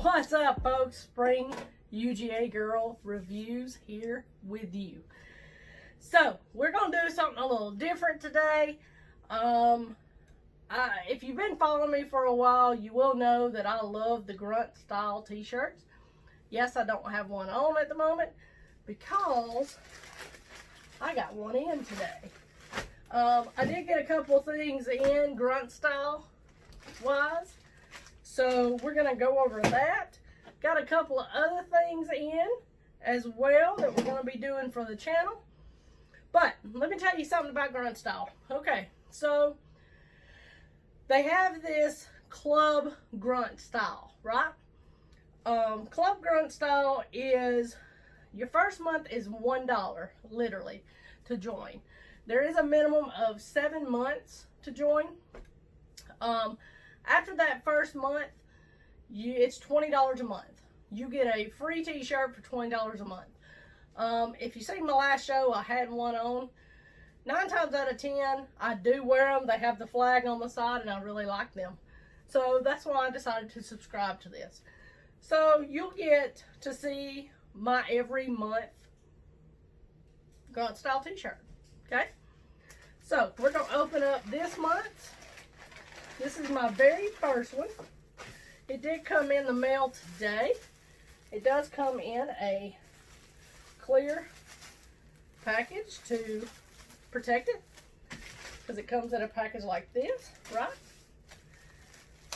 What's up, folks? Spring UGA Girl Reviews here with you. So, we're going to do something a little different today. If you've been following me for a while, you will know that I love the grunt style t-shirts. Yes, I don't have one on at the moment because I got one in today. I did get a couple of things in grunt style wise, so we're going to go over that. Got a couple of other things in as well that we're going to be doing for the channel. But let me tell you something about grunt style. Okay, so they have this club grunt style, right? Club grunt style is, your first month is $1, literally, to join. There is a minimum of 7 months to join. After that first month, it's $20 a month. You get a free t-shirt for $20 a month. If you see my last show, I had one on. 9 times out of 10, I do wear them. They have the flag on the side, and I really like them. So that's why I decided to subscribe to this. So you'll get to see my every month grunt style t-shirt. Okay? So we're going to open up this month. This is my very first one. It did come in the mail today. It does come in a clear package to protect it, because it comes in a package like this, right?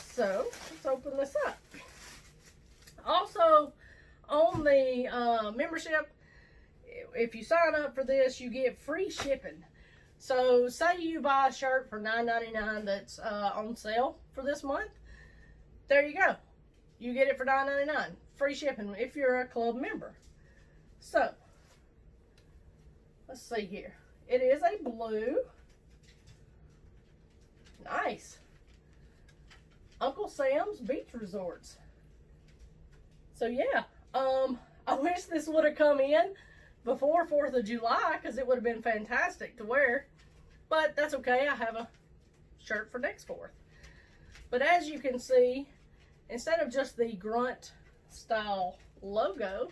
So let's open this up. Also, on the membership, if you sign up for this, you get free shipping. So say you buy a shirt for $9.99 that's on sale for this month, there you go. You get it for $9.99. Free shipping if you're a club member. So, let's see here. It is a blue. Nice. Uncle Sam's Beach Resorts. So yeah, I wish this would have come in before 4th of July, because it would have been fantastic to wear. But that's okay. I have a shirt for next 4th. But as you can see, instead of just the grunt style logo,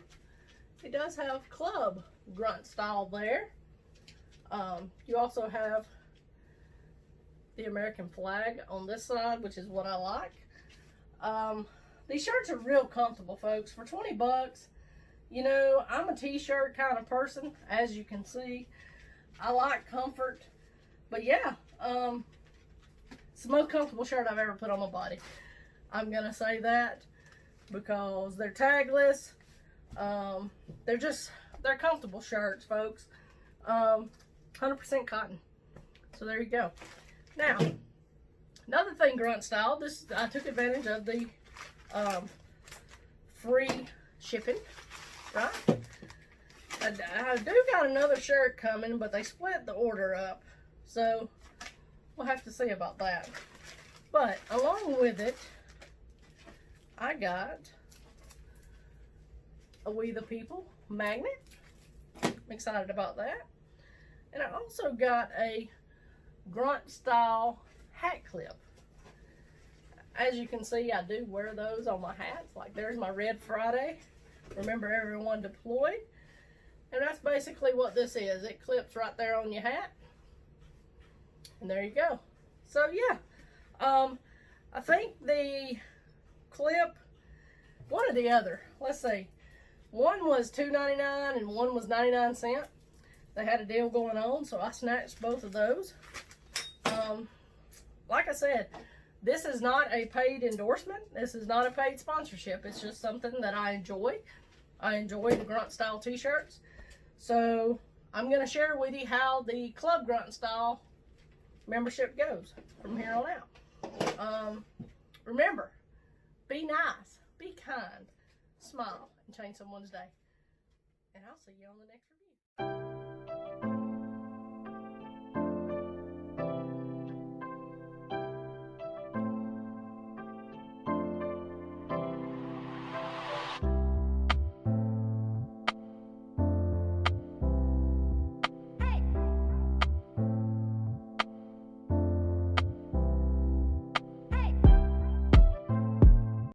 it does have club grunt style there. You also have the American flag on this side, which is what I like. These shirts are real comfortable, folks. For 20 bucks, you know, I'm a t-shirt kind of person, as you can see. I like comfort. But yeah, it's the most comfortable shirt I've ever put on my body. I'm going to say that because they're tagless. They're comfortable shirts, folks. 100% cotton. So there you go. Now, another thing, grunt style. I took advantage of the free shipping, right? I do got another shirt coming, but they split the order up, so we'll have to see about that. But along with it, I got a We the People magnet. I'm excited about that. And I also got a grunt style hat clip. As you can see, I do wear those on my hats. Like, there's my Red Friday, remember everyone deployed. And that's basically what this is. It clips right there on your hat. And there you go. So yeah, I think the clip, one or the other, let's see, one was $2.99 and one was 99 cents. They had a deal going on, so I snatched both of those. Like I said, this is not a paid endorsement. This is not a paid sponsorship. It's just something that I enjoy. I enjoy the grunt style t-shirts. So I'm going to share with you how the club grunt style membership goes from here on out. Remember, be nice, be kind, smile, and change someone's day. And I'll see you on the next review.